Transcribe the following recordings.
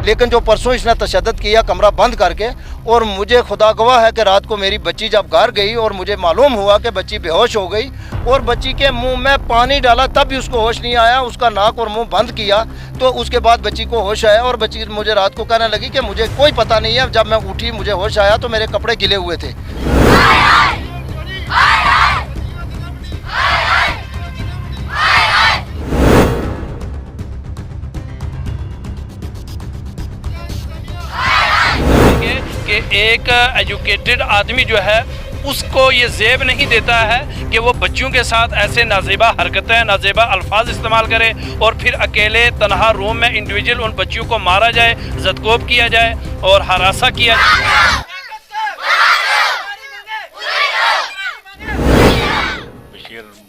लेकिन जो परसों इसने तशद्दुद किया कमरा बंद करके, और मुझे खुदा गवाह है कि रात को मेरी बच्ची जब घर गई और मुझे मालूम हुआ कि बच्ची बेहोश हो गई और बच्ची के मुंह में पानी डाला तब भी उसको होश नहीं आया, उसका नाक और मुंह बंद किया तो उसके बाद बच्ची को होश आया और बच्ची मुझे रात को कहने लगी कि मुझे कोई पता नहीं है, जब मैं उठी मुझे होश आया तो मेरे कपड़े गिले हुए थे। कि एक एजुकेटेड आदमी जो है उसको ये ज़ेब नहीं देता है कि वो बच्चों के साथ ऐसे नाजेबा हरकतें, नाजेबा अल्फाज इस्तेमाल करे और फिर अकेले तनहा रूम में इंडिविजुअल उन बच्चियों को मारा जाए, ज़दकोब किया जाए और हरासा किया जाए।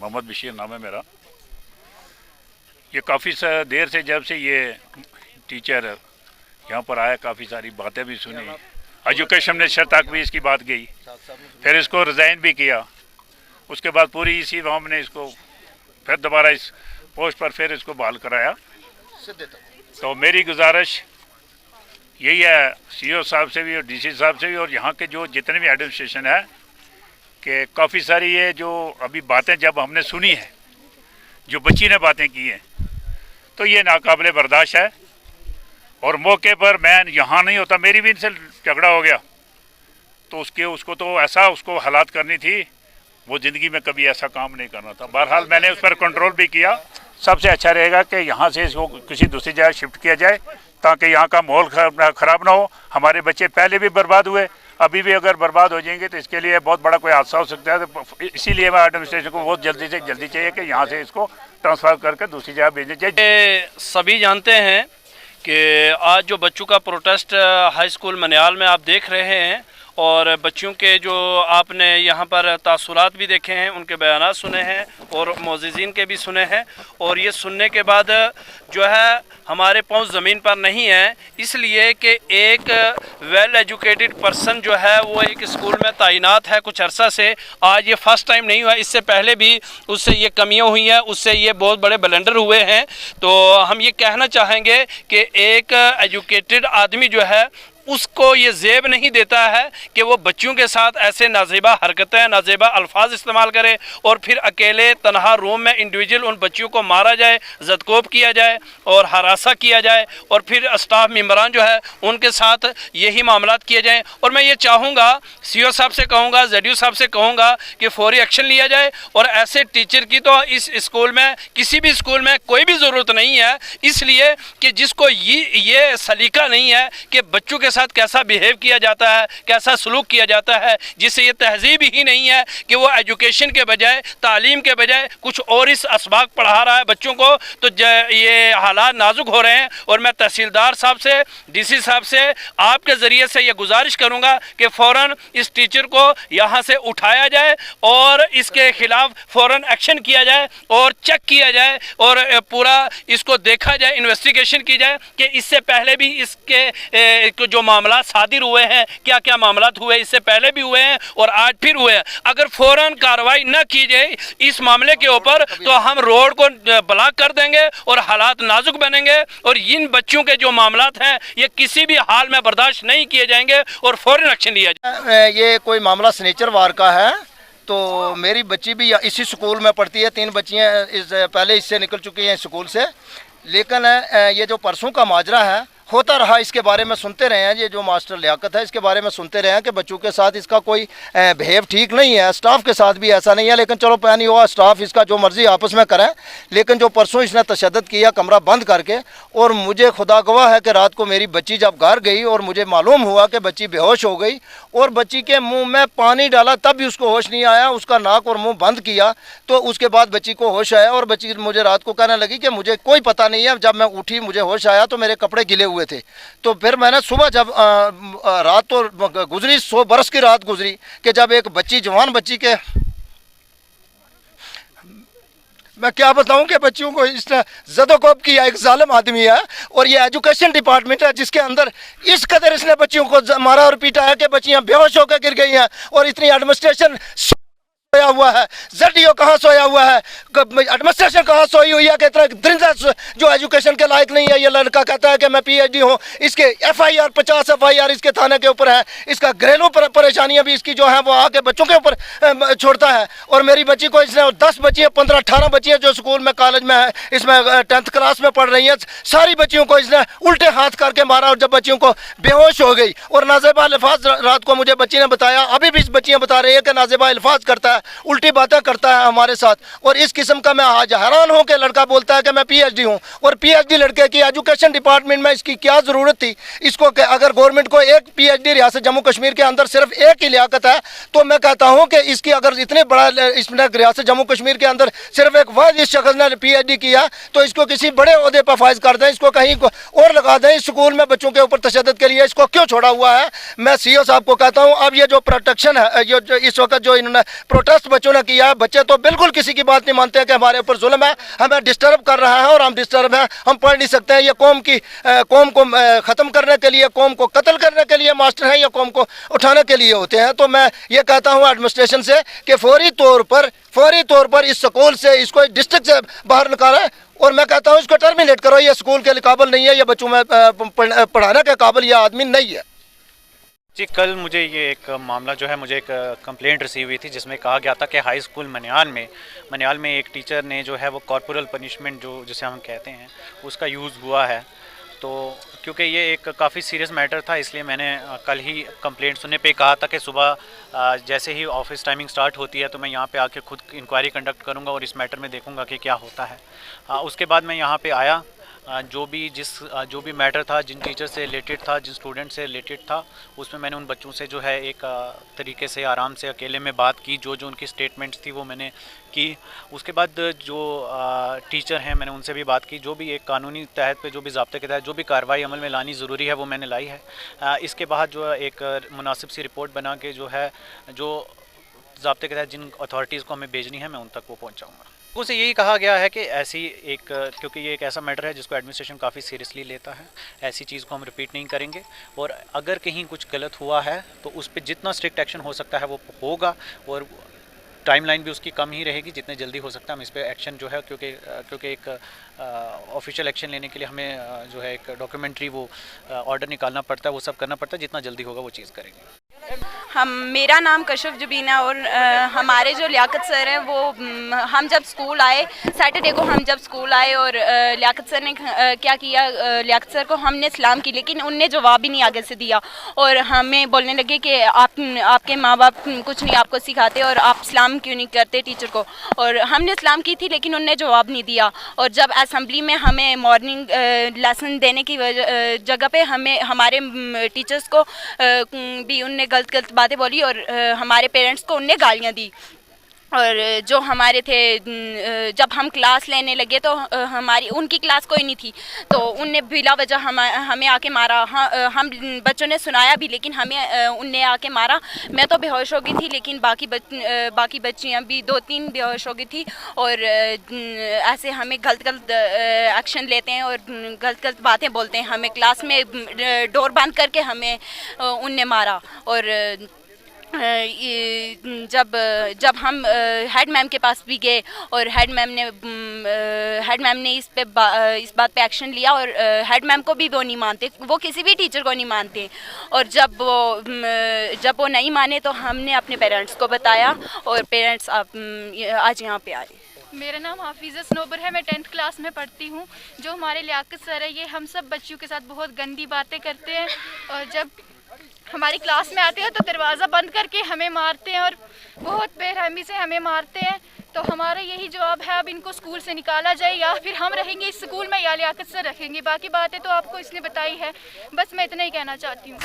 मोहम्मद बशीर नाम है मेरा। ये काफ़ी देर से जब से ये टीचर यहाँ पर आया, काफ़ी सारी बातें भी सुनी, एजुकेशन मिनिस्टर तक भी इसकी बात गई, फिर इसको रिज़ाइन भी किया। उसके बाद पूरी इसी फॉर्म ने इसको फिर दोबारा इस पोस्ट पर फिर इसको बहाल कराया। तो मेरी गुजारिश यही है सीईओ साहब से भी और डीसी साहब से भी और यहाँ के जो जितने भी एडमिनिस्ट्रेशन है कि काफ़ी सारी ये जो अभी बातें जब हमने सुनी है, जो बच्ची ने बातें की हैं, तो ये नाकाबिले बर्दाश्त है। और मौके पर मैं यहाँ नहीं होता, मेरी भी इनसे झगड़ा हो गया, तो उसको तो ऐसा उसको हालात करनी थी, वो ज़िंदगी में कभी ऐसा काम नहीं करना था। बहरहाल मैंने उस पर कंट्रोल भी किया। सबसे अच्छा रहेगा कि यहाँ से इसको किसी दूसरी जगह शिफ्ट किया जाए ताकि यहाँ का माहौल ख़राब ना हो। हमारे बच्चे पहले भी बर्बाद हुए, अभी भी अगर बर्बाद हो जाएंगे तो इसके लिए बहुत बड़ा कोई हादसा हो सकता है। तो इसीलिए मैं एडमिनिस्ट्रेशन को बहुत जल्दी से जल्दी चाहिए कि यहाँ से इसको ट्रांसफ़र करके दूसरी जगह भेजनी चाहिए। सभी जानते हैं कि आज जो बच्चों का प्रोटेस्ट हाई स्कूल मनियाल में आप देख रहे हैं और बच्चों के जो आपने यहाँ पर तासुरात भी देखे हैं, उनके बयानात सुने हैं और मोअज़्ज़िज़ीन के भी सुने हैं, और ये सुनने के बाद जो है हमारे पाँव ज़मीन पर नहीं है, इसलिए कि एक वेल एजुकेटेड पर्सन जो है वो एक स्कूल में तैनात है कुछ अरसा से। आज ये फर्स्ट टाइम नहीं हुआ, इससे पहले भी उससे ये कमियां हुई हैं, उससे ये बहुत बड़े ब्लंडर हुए हैं। तो हम ये कहना चाहेंगे कि एक एजुकेटेड आदमी जो है उसको ये ज़ेब नहीं देता है कि वो बच्चों के साथ ऐसे नाजेबा हरकतें, नाजेबा अल्फाज इस्तेमाल करे और फिर अकेले तनहा रूम में इंडिविजुअल उन बच्चियों को मारा जाए, ज़दकोब किया जाए और हरासा किया जाए और फिर स्टाफ मेम्बरान जो है उनके साथ यही मामलात किए जाएँ। और मैं ये चाहूँगा, सीईओ साहब से कहूँगा, ज़ेडीओ साहब से कहूँगा कि फौरी एक्शन लिया जाए और ऐसे टीचर की तो इस स्कूल में, किसी भी स्कूल में कोई भी ज़रूरत नहीं है, इसलिए कि जिसको ये सलीका नहीं है कि बच्चों के साथ कैसा बिहेव किया जाता है, कैसा सलूक किया जाता है, जिससे ये तहजीब ही नहीं है कि वो एजुकेशन के बजाय, तालीम के बजाय कुछ और इस असबाक पढ़ा रहा है बच्चों को। तो ये हालात नाजुक हो रहे हैं और मैं तहसीलदार साहब से, डीसी साहब से आपके ज़रिए से ये गुजारिश करूँगा कि फ़ौरन इस टीचर को यहाँ से उठाया जाए और इसके ख़िलाफ़ फ़ौरन एक्शन किया जाए और चेक किया जाए और पूरा इसको देखा जाए, इन्वेस्टिगेशन की जाए कि इससे पहले भी इसके जो मामला सादिर हुए हैं, क्या क्या मामलात हुए, इससे पहले भी हुए हैं और आज फिर हुए हैं। अगर फ़ौरन कार्रवाई न की जाए इस मामले के ऊपर तो हम रोड को ब्लॉक कर देंगे और हालात नाजुक बनेंगे और इन बच्चों के जो मामलात हैं ये किसी भी हाल में बर्दाश्त नहीं किए जाएंगे और फ़ौरन एक्शन लिया जाए। ये कोई मामला सनीचर वार का है, तो मेरी बच्ची भी इसी स्कूल में पढ़ती है, 3 बच्चियाँ पहले इससे निकल चुकी हैं स्कूल से, लेकिन ये जो परसों का माजरा है होता रहा, इसके बारे में सुनते रहे हैं। ये जो मास्टर लियाकत है इसके बारे में सुनते रहे हैं कि बच्चों के साथ इसका कोई बिहेव ठीक नहीं है, स्टाफ के साथ भी ऐसा नहीं है। लेकिन चलो पता नहीं हुआ, स्टाफ इसका जो मर्ज़ी आपस में करें, लेकिन जो परसों इसने तशद्दुद किया कमरा बंद करके, और मुझे खुदा गवाह है कि रात को मेरी बच्ची जब घर गई और मुझे मालूम हुआ कि बच्ची बेहोश हो गई और बच्ची के मुँह में पानी डाला तब भी उसको होश नहीं आया, उसका नाक और मुँह बंद किया तो उसके बाद बच्ची को होश आया और बच्ची मुझे रात को कहने लगी कि मुझे कोई पता नहीं है, जब मैं उठी मुझे होश आया तो मेरे कपड़े गिले हुए थे। तो फिर मैंने सुबह जब रात तो गुजरी, 100 बरस की रात गुजरी कि जब एक बच्ची, जवान बच्ची के, मैं क्या बताऊं कि बच्चियों को इसने ज़दोकोब किया, एक जालिम आदमी है और ये एजुकेशन डिपार्टमेंट है जिसके अंदर इस कदर इसने बच्चियों को मारा और पीटा है कि बच्चियां बेहोश होकर गिर गई हैं और इतनी एडमिनिस्ट्रेशन सोया हुआ है, ZDO कहाँ सोया हुआ है, एडमिनिस्ट्रेशन कहाँ सोई हुई है कि इतना दरिंदा जो एजुकेशन के लायक नहीं है। ये लड़का कहता है कि मैं PhD हूँ, इसके FIR 50 FIR इसके थाने के ऊपर है, इसका घरेलू परेशानियाँ भी इसकी जो है वो आके बच्चों के ऊपर छोड़ता है। और मेरी बच्ची को इसने 10 बच्ची है, 15-18 बच्ची है जो स्कूल में कॉलेज में है, इसमें 10th क्लास में पढ़ रही है, सारी बच्चियों को इसने उल्टे हाथ करके मारा और जब बच्चियों को बेहोश हो गई। और नाज़ेबा अल्फाज रात को मुझे बच्ची ने बताया, अभी भी इस बच्चियाँ बता रही है कि नाज़ेबा अल्फाज करता है, उल्टी बातें करता है हमारे साथ। और इस किस्म का मैं आज हैरान हूँ कि लड़का बोलता है कि मैं PhD हूँ, और PhD लड़के की एजुकेशन डिपार्टमेंट में इसकी क्या ज़रूरत थी। इसको अगर गवर्नमेंट को एक PhD रियासत जम्मू कश्मीर के अंदर सिर्फ एक ही लियाकत है, तो मैं कहता हूँ कि इसकी अगर इतने बड़ा इसने रियासत जम्मू कश्मीर के अंदर सिर्फ एक वाहिद इस शख्स ने PhD किया, तो इसको किसी बड़े ओहदे पर फाइज कर दें, इसको कहीं और लगा दें। इस स्कूल में बच्चों के ऊपर तशद्दुद के लिए इसको क्यों छोड़ा हुआ है। मैं CO साहब को कहता हूँ, अब ये जो प्रोटेक्शन है, जो इस वक्त जो इन्होंने प्रोटेस्ट बच्चों ने किया है, बच्चे तो बिल्कुल किसी की बात नहीं मानते हैं कि हमारे ऊपर जुल्म है, हमें डिस्टर्ब कर रहा है और हम डिस्टर्ब हैं, हम पढ़ नहीं सकते हैं। ये कौम को ख़त्म करने के लिए, कौम को कत्ल करने के लिए मास्टर हैं या कौम को उठाने के लिए होते हैं। तो मैं ये कहता हूँ एडमिनिस्ट्रेशन से कि फौरी तौर पर इस स्कूल से, इसको डिस्ट्रिक्ट से बाहर निकालें। और मैं कहता हूँ इसको टर्मिनेट करो, ये स्कूल के काबिल नहीं है, ये बच्चों में पढ़ाने के काबिल ये आदमी नहीं है। जी, कल मुझे ये एक मामला जो है, मुझे एक कंप्लेंट रिसीव हुई थी जिसमें कहा गया था कि हाई स्कूल मनियाल में एक टीचर ने जो है वो कॉर्पोरल पनिशमेंट जो जिसे हम कहते हैं उसका यूज़ हुआ है। तो क्योंकि ये एक काफ़ी सीरियस मैटर था, इसलिए मैंने कल ही कंप्लेंट सुनने पे कहा था कि सुबह जैसे ही ऑफिस टाइमिंग स्टार्ट होती है तो मैं यहाँ पे आके खुद इंक्वायरी कंडक्ट करूँगा और इस मैटर में देखूँगा कि क्या होता है। उसके बाद मैं यहाँ पे आया, जो भी मैटर था, जिन टीचर से रिलेटेड था, जिन स्टूडेंट से रिलेटेड था, उसमें मैंने उन बच्चों से जो है एक तरीके से आराम से अकेले में बात की, जो उनकी स्टेटमेंट्स थी वो मैंने की। उसके बाद जो टीचर हैं मैंने उनसे भी बात की, जो भी एक कानूनी तहत पे, जो भी ज़ाब्ते के तहत जो भी कार्रवाई अमल में लानी ज़रूरी है वो मैंने लाई है। इसके बाद जो एक मुनासिब सी रिपोर्ट बना के जो है, जो ज़ाब्ते के तहत जिन अथॉरिटीज़ को हमें भेजनी है, मैं उन तक वो पहुँचाऊँगा। उसे यही कहा गया है कि ऐसी एक, क्योंकि ये एक ऐसा मैटर है जिसको एडमिनिस्ट्रेशन काफ़ी सीरियसली लेता है, ऐसी चीज़ को हम रिपीट नहीं करेंगे और अगर कहीं कुछ गलत हुआ है तो उस पर जितना स्ट्रिक्ट एक्शन हो सकता है वो होगा और टाइमलाइन भी उसकी कम ही रहेगी, जितने जल्दी हो सकता है हम इस पर एक्शन जो है, क्योंकि एक ऑफिशियल एक्शन लेने के लिए हमें जो है एक डॉक्यूमेंट्री वो ऑर्डर निकालना पड़ता है, वो सब करना पड़ता है, जितना जल्दी होगा वो चीज़ करेंगे। मेरा नाम कशफ जुबीना और हमारे जो लियाकत सर हैं वो हम जब स्कूल आए, सैटरडे को हम जब स्कूल आए और लियाकत सर ने क्या किया, लियाकत सर को हमने सलाम की लेकिन उनने जवाब ही नहीं आगे से दिया और हमें बोलने लगे कि आपके माँ बाप कुछ नहीं आपको सिखाते और आप सलाम क्यों नहीं करते टीचर को। और हमने सलाम की थी लेकिन उनने जवाब नहीं दिया। और जब असेंबली में हमें मॉर्निंग लेसन देने की जगह पे हमारे टीचर्स को भी उनने गलत बातें बोली और हमारे पेरेंट्स को उनने गालियां दी। और जो हमारे थे, जब हम क्लास लेने लगे तो उनकी क्लास कोई नहीं थी तो उनने बिला वजह हमें आके मारा। हम बच्चों ने सुनाया भी लेकिन हमें उनने आके मारा। मैं तो बेहोश हो गई थी लेकिन बाकी बच्चियां भी 2-3 बेहोश हो गई थी। और ऐसे हमें गलत एक्शन लेते हैं और गलत बातें बोलते हैं। हमें क्लास में डोर बंद करके हमें उनने मारा। और जब हम हेड मैम के पास भी गए और हेड मैम ने इस बात पे एक्शन लिया और हेड मैम को भी वो नहीं मानते, वो किसी भी टीचर को नहीं मानते। और जब वो नहीं माने तो हमने अपने पेरेंट्स को बताया और पेरेंट्स आज यहाँ पे आए। मेरा नाम हाफिज़ा सनोबर है, मैं 10th क्लास में पढ़ती हूँ। जो हमारे लियाकत सर है ये हम सब बच्चों के साथ बहुत गंदी बातें करते हैं और जब हमारी क्लास में आते हैं तो दरवाज़ा बंद करके हमें मारते हैं और बहुत बेरहमी से हमें मारते हैं। तो हमारा यही जवाब है, अब इनको स्कूल से निकाला जाए या फिर हम रहेंगे इस स्कूल में या लियाकत सर रखेंगे। बाकी बातें तो आपको इसने बताई है, बस मैं इतना ही कहना चाहती हूँ।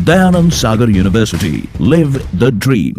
Dayanand Sagar University. Live the dream.